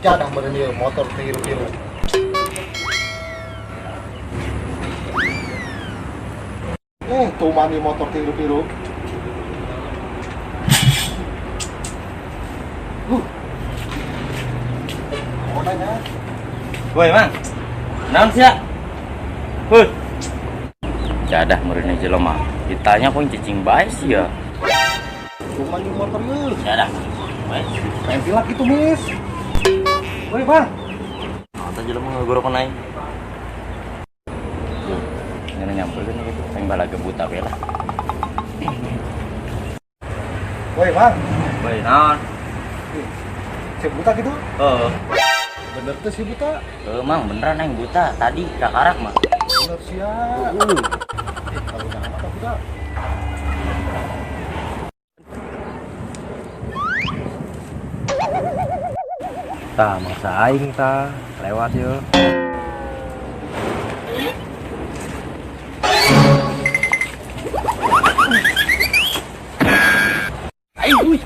Jadah merenya motor tiru-tiru. Tuh mani motor tiru-tiru. Orangnya. Woi, Mang. Naon sih ya? Jadah merenya jelema. Ditanya kok cicing bae sih ya. Tuh mani motor yeuh. Jadah. Bae. Pentilak itu, Miss. Woi, Bang. Anta jelema ngegorok naik. Ngene nyamperin gitu. Yang balaga buta bela. Woi, Bang. Woi, naon? Si buta gitu? Oh. Bener tuh si buta. Mang beneran yang buta. Tadi kakarak mah. Bener sih ya. Kalau jangan apa buta. Tah masa aing tah lewat yuk. Aing,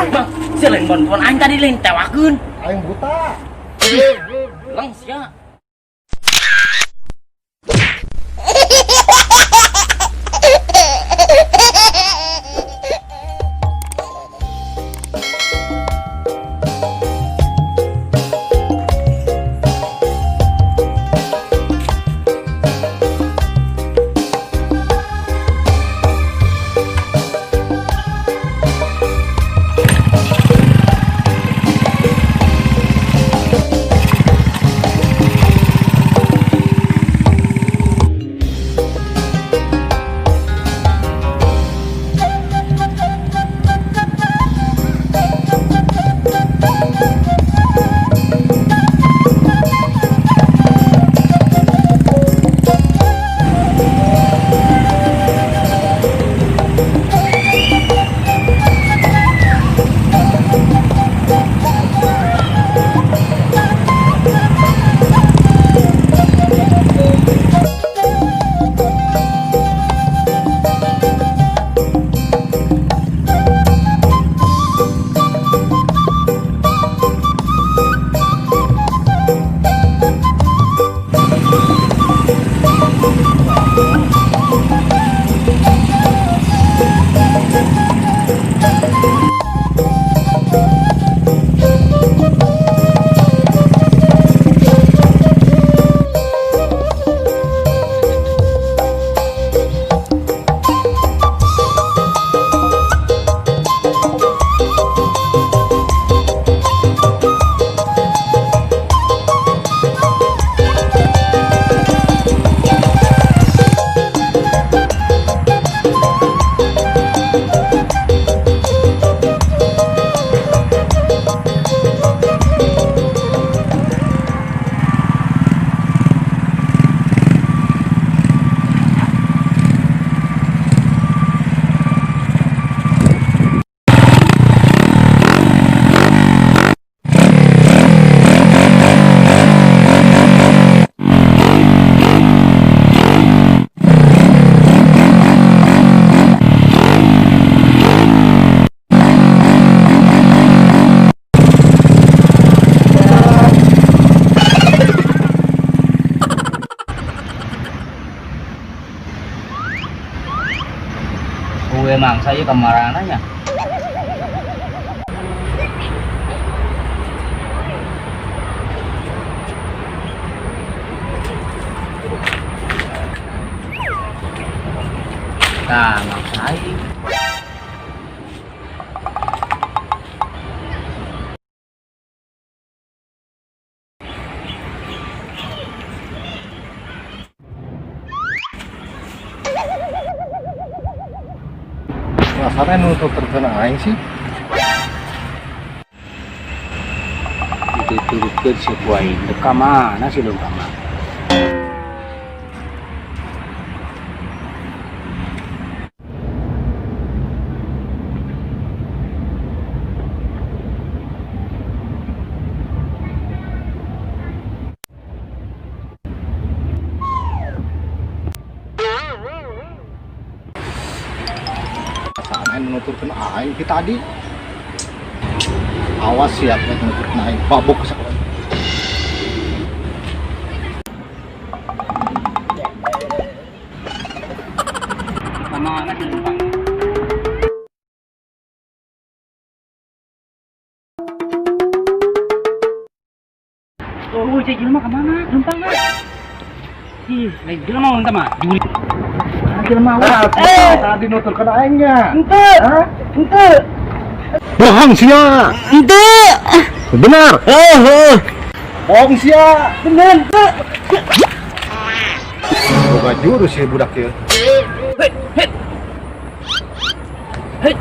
Bang, si lain bantuan aing tadi lain tewakeun. Aing buta. Lang sia. Mang saya kemarananya. Nah, mang saya. Rasanya nutup terkena aing sih. Diturutkeun si buai teu ka mana sih dong ka mana. Rasanya nutup kena aing kita tadi. Awas siap nutup main babuk ke sekolah. Semangat numpang. Oh, cek jelema kemana? Numpang lah. Ih, lain jelema mau entah mah. Juri. Jelema wah. Tadi nutur kena aingnya. Ente. Hah? Ente. Bohong sia. Ente. Benar. Bohong sia. Bener. Boga jurus ya budak ya. Hei, hei. Hei.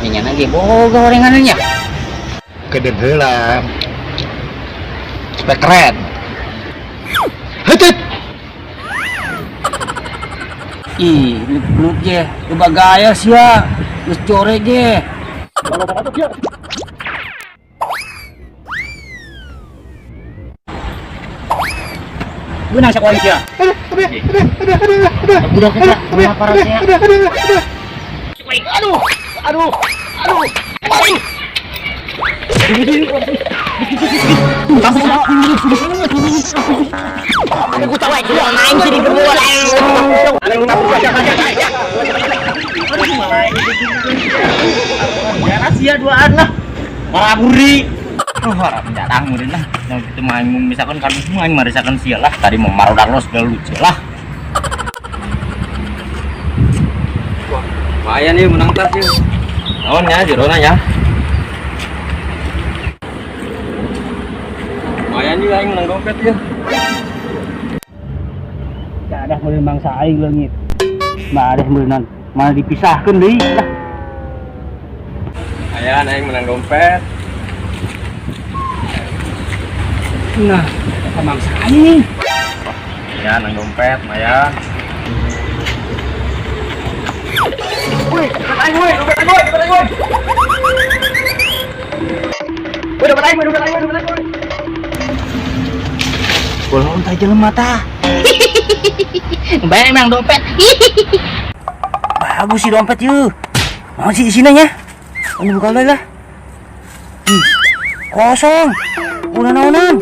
Ini lagi boga gorengannya. Kedengeran. Supaya keren. Hei. Ih, lut je, coba gaya sih ya, terus core je. Kalau mau dia. Gue nang sekolah sih ya. Udah kita, kenapa rasanya? Aduh. Aku tahu aja main sih di berdua. Ya rahasia duaan lah. Maraburi. Harap jarang murid lah. Yang kita main misalkan kami main marisakan sialah. Tadi mau marodak los udah lucu lah. Lumayan nih menang tas nih. Naon ya jerona ya. Lumayan juga yang menang dompet ya. Gak ada mulai bangsa aing leungit. Gak ada meunang malah dipisahkan deui lah. Ayan aing menang dompet. Nah, sama bangsa aing. Ya, menang dompet, Mayan. Woi, dompet aing woi. Woi, dompet aing woi. Bolong teh jelema tah. Bayar emang dompet. Bagus sih dompet yuk. Mau sih di sini ya? Ini buka lah. Kosong. Udah naonan.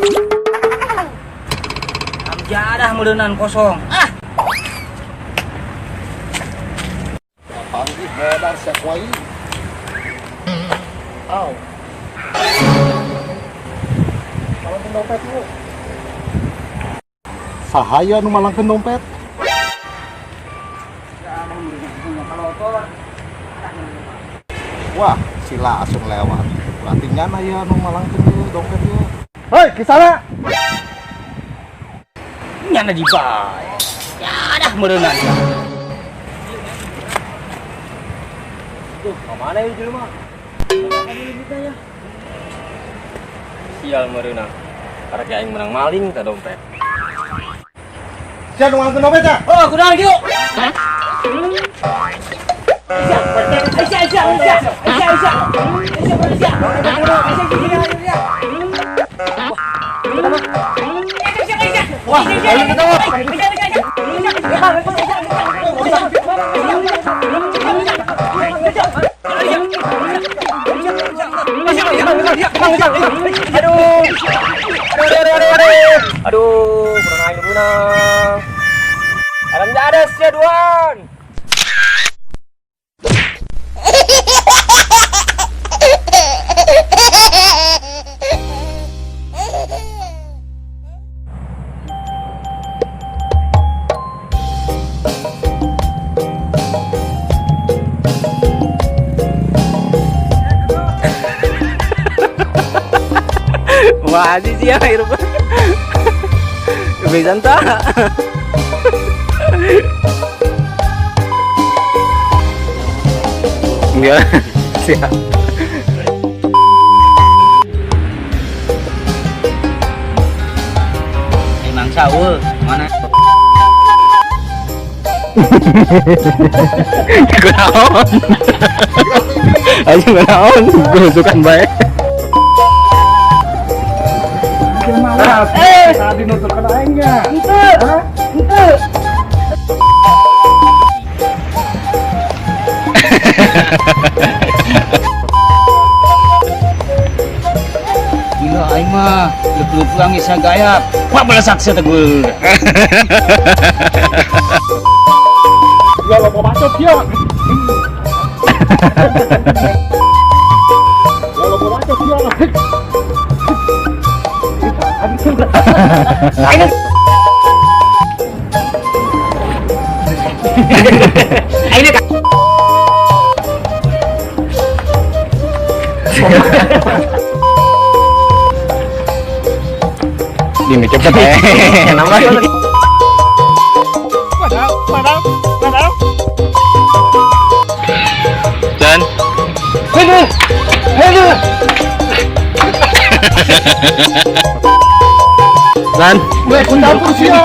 Amjadah meuleunnan kosong. Ah. Panggil beredar sekwai. Au. Malangkeun dompet lu. Sahaya nu malangkeun dompet. Wah, sila asung lewat. Berarti nyana ya nu malangkeun dompet ieu. Hei, kisana. Nyana di bae. Ya dah meureunnan. Tuh, kemana ya jelema? Ya. Sial meureunnan. Karek aing menang maling ka dompet. Sia nu malangkeun dompet ya? Oh, kunaon kieu? Wah, ayo kita aduh, kurang aja dulu nang. Alam jadas ya duan. Wah, sih ya air. Bisa tak? Enggak, siap. Emang sawo mana? Kenaon? Ayo kenaon? Gue suka baik. Tadi nutur kena aingnya. Ente. Gila aing mah leup pulang isa gaya. Wah belas saksi teguh. Ya lo mau bacot ya. Ya lo mau bacot ya. Ayo. Ayo Kak. Ini cepet ya. Kenapa? Dan Dan Gue pun dapur sih ya.